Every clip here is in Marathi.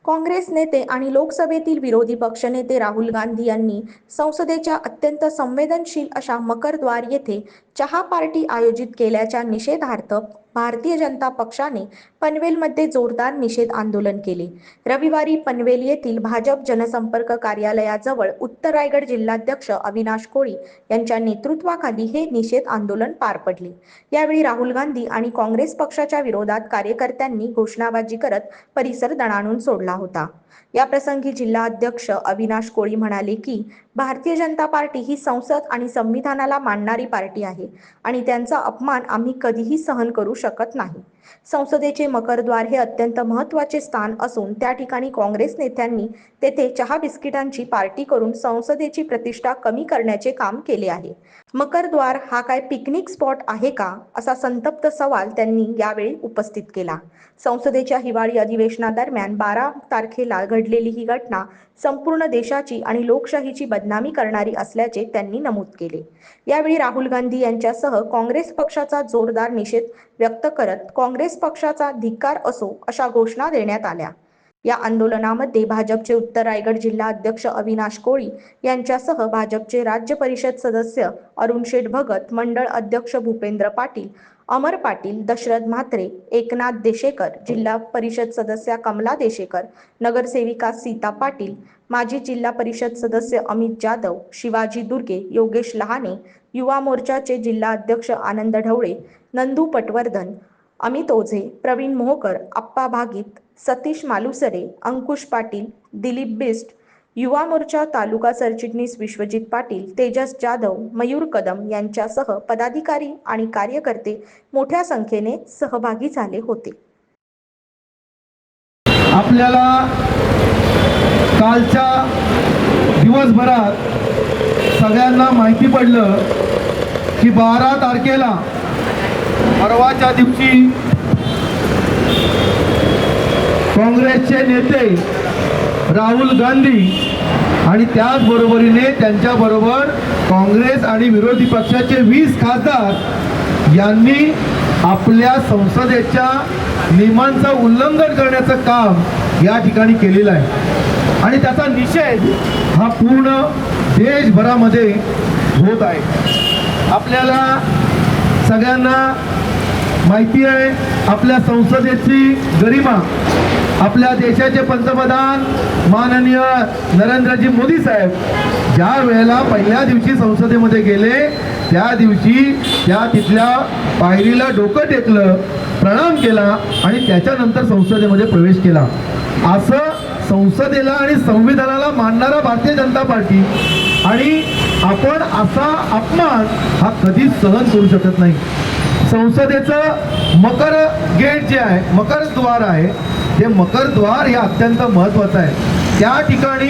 काँग्रेस नेते आणि लोकसभेतील विरोधी पक्षनेते राहुल गांधी यांनी संसदेच्या अत्यंत संवेदनशील अशा मकरद्वार येथे चहा पार्टी आयोजित केल्याच्या निषेधार्थ भारतीय जनता पक्षाने पनवेलमध्ये जोरदार निषेध आंदोलन केले। रविवारी पनवेल येथील भाजप जनसंपर्क कार्यालयाजवळ उत्तर रायगड जिल्हाध्यक्ष अविनाश कोळी यांच्या नेतृत्वाखाली हे निषेध आंदोलन पार पडले। यावेळी राहुल गांधी आणि काँग्रेस पक्षाच्या विरोधात कार्यकर्त्यांनी घोषणाबाजी करत परिसर दणाणून सोडला होता। या प्रसंगी जिल्हाध्यक्ष अविनाश कोळी म्हणाले की भारतीय जनता पार्टी ही संसद आणि संविधानाला मानणारी पार्टी आहे आणि त्यांचा अपमान आम्ही कधीही सहन करू शकत नाही। संसदेचे मकरद्वार हे अत्यंत महत्त्वाचे स्थान असून त्या ठिकाणी काँग्रेस नेत्यांनी तेथे चहा बिस्किटांची पार्टी करून संसदेची प्रतिष्ठा कमी करण्याचे काम केले आहे। मकरद्वार हा काय पिकनिक स्पॉट आहे का, असा संतप्त सवाल त्यांनी यावेळी उपस्थित केला। संसदेच्या हिवाळी अधिवेशनादरम्यान 12 तारखेला घडलेली ही घटना संपूर्ण देशाची आणि लोकशाहीची बदनामी करणारी असल्याचे त्यांनी नमूद केले। यावेळी राहुल गांधी यांच्यासह काँग्रेस पक्षाचा जोरदार निषेध व्यक्त करत काँग्रेस पक्षाचा धिक्कार असो अशा घोषणा देण्यात आल्या। या आंदोलनामध्ये भाजपचे उत्तर रायगड जिल्हा अध्यक्ष अविनाश कोळी यांच्यासह भाजपचे राज्य परिषद सदस्य अरुण शेठ भगत, मंडळ अध्यक्ष भूपेंद्र पाटील, अमर पाटील, दशरथ म्हात्रे, एकनाथ देशेकर, जिल्हा परिषद सदस्या कमला देशेकर, नगरसेविका सीता पाटील, माजी जिल्हा परिषद सदस्य अमित जाधव, शिवाजी दुर्गे, योगेश लहाने, युवा मोर्चाचे जिल्हा अध्यक्ष आनंद ढवळे, नंदू पटवर्धन, अमित ओझे, प्रवीण मोहोकर, आप्पा भागीत, सतीश मालुसरे, अंकुश पाटील, दिलीप बिस्ट, युवा मोर्चा तालुका सरचिटणीस विश्वजित पाटील, तेजस जाधव, मयूर कदम यांच्यासह पदाधिकारी आणि कार्यकर्ते मोठ्या संख्येने सहभागी झाले होते। आपल्याला कालच्या दिवसभरात सगळ्यांना माहिती पडलं की 12 तारखेला परवाच्या दिवशी काँग्रेसचे नेते राहुल गांधी आणि त्याचबरोबरीने त्यांच्याबरोबर काँग्रेस आणि विरोधी पक्षाचे 20 खासदार यांनी आपल्या संसदेच्या नियमांचं उल्लंघन करण्याचं काम या ठिकाणी केलेलं आहे आणि त्याचा निषेध हा पूर्ण देशभरामध्ये होत आहे। आपल्याला सगळ्यांना माहिती आहे, आपल्या संसदेची गरिमा आपल्या देशाचे पंतप्रधान माननीय नरेंद्रजी मोदी साहेब ज्या वेळेला पहिल्या दिवशी संसदेमध्ये गेले त्या दिवशी त्या तिथल्या पायरीला डोकं टेकलं, प्रणाम केला आणि त्याच्यानंतर संसदेमध्ये प्रवेश केला। असं संसदेला आणि संविधानाला मानणारा भारतीय जनता पार्टी आणि आपण असा अपमान हा कधीच सहन करू शकत नाही। संसदेचं मकर गेट जे आहे, मकरद्वार आहे, ते मकरद्वार हे अत्यंत महत्त्वाचं आहे। त्या ठिकाणी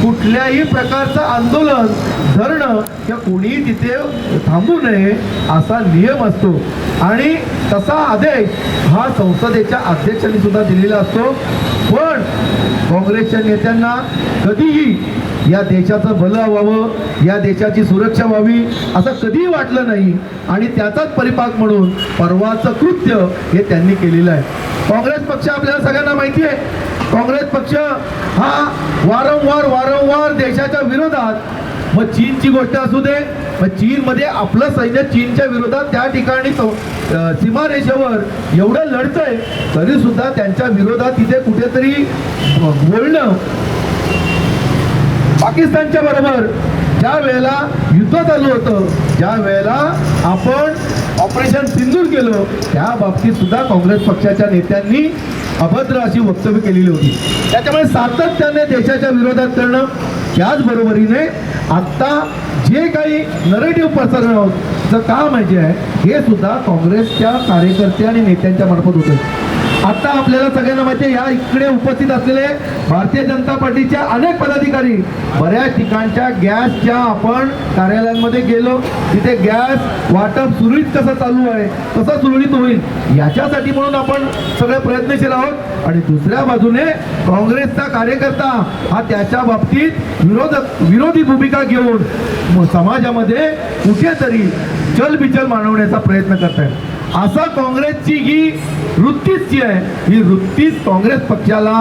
कुठल्याही प्रकारचं आंदोलन धरणं किंवा कोणीही तिथे थांबू नये असा नियम असतो आणि तसा आदेश हा संसदेच्या अध्यक्षांनी सुद्धा दिलेला असतो। पण काँग्रेसच्या नेत्यांना कधीही या देशाचं भलं व्हावं, या देशाची सुरक्षा व्हावी असं कधीही वाटलं नाही आणि त्याचाच परिपाक म्हणून परवाचं कृत्य हे त्यांनी केलेलं आहे। काँग्रेस पक्ष आपल्याला सगळ्यांना माहिती आहे, काँग्रेस पक्ष हा वारंवार देशाच्या विरोधात, मग चीनची गोष्ट असू दे, मग चीनमध्ये आपलं सैन्य चीनच्या विरोधात त्या ठिकाणी सीमारेषेवर एवढं लढतंय तरी सुद्धा त्यांच्या विरोधात तिथे कुठेतरी बोलणं पाकिस्तानच्या बरोबर ज्या वेळेला युद्ध चालू होतं, ज्या वेळेला आपण ऑपरेशन सिंदूर केलं, त्या बाबतीत सुद्धा काँग्रेस पक्षाच्या नेत्यांनी अभद्र अशी वक्तव्य केलेली होती। त्याच्यामुळे सातत्याने देशाच्या विरोधात करणं, त्याचबरोबरीने आत्ता जे काही नरेटिव्ह पसरवण्याचं काम आहे जे आहे हे सुद्धा काँग्रेसच्या कार्यकर्ते आणि नेत्यांच्या मार्फत होतं। आता आपल्याला सगळ्यांना माहिती आहे, या इकडे उपस्थित असलेले भारतीय जनता पार्टीच्या अनेक पदाधिकारी बऱ्याच ठिकाणच्या गॅसच्या आपण कार्यालयांमध्ये गेलो, तिथे गॅस वाटप सुरळीत कसं चालू आहे, कसं सुरळीत होईल याच्यासाठी म्हणून आपण सगळे प्रयत्नशील आहोत आणि दुसऱ्या बाजूने काँग्रेसचा कार्यकर्ता हा त्याच्या बाबतीत विरोधी भूमिका घेऊन समाजामध्ये कुठेतरी चलबिचल मानवण्याचा प्रयत्न करत आहे। असा काँग्रेसची ही वृत्तीच जी आहे, ही वृत्तीच काँग्रेस पक्षाला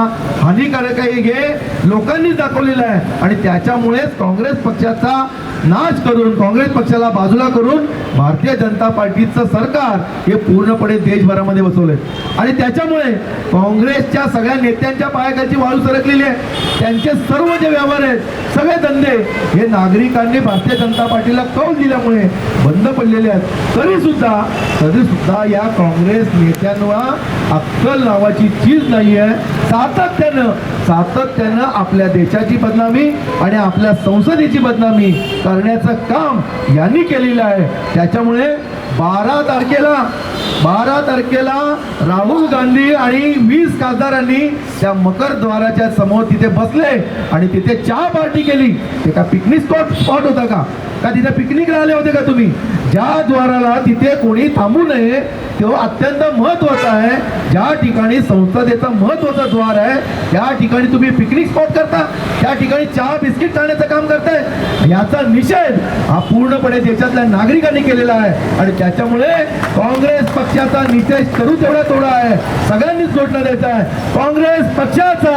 हानिकारक आहे हे लोकांनी दाखवलेलं आहे. आणि त्याच्यामुळेच काँग्रेस पक्षाचा नाश करून, काँग्रेस पक्षाला बाजूला करून भारतीय जनता पार्टीचं सरकार हे पूर्णपणे देशभरामध्ये बसवलंय. आणि त्याच्यामुळे काँग्रेसच्या सगळ्या नेत्यांच्या पायाखालची वाळू सरकलेली आहे. त्यांचे सर्व जे व्यवहार आहेत, सगळे धंदे हे नागरिकांनी भारतीय जनता पार्टीला कौल दिल्यामुळे बंद पडलेले आहेत. तरी सुद्धा या काँग्रेस नेत्यांना अक्कल नावाची चीज नाहीये. सातत्यानं आपल्या देशाची बदनामी आणि आपल्या संसदेची बदनामी करण्याचं काम यांनी केलेलं आहे. त्याच्यामुळे 12 तारखेला राहुल गांधी आणि 20 खासदारांनी त्या मकर द्वाराच्या समोर तिथे बसले आणि तिथे चहा पार्टी केली. ते का पिकनिक स्पॉट होता का तिथे पिकनिकला आले होते का तुम्ही? ज्या द्वाराला तिथे कोणी थांबू नये तो अत्यंत महत्वाचा आहे. ज्या ठिकाणी संसदेचा महत्वाचा द्वार आहे त्या ठिकाणी तुम्ही पिकनिक स्पॉट करता, त्या ठिकाणी चहा बिस्किट खाण्याचं काम करताय. याचा निषेध हा पूर्णपणे देशातल्या नागरिकांनी केलेला आहे. आणि त्याच्यामुळे काँग्रेस पक्षाचा निषेध करू तेवढा आहे, सगळ्यांनीच जोडणं द्यायचं आहे. काँग्रेस पक्षाचा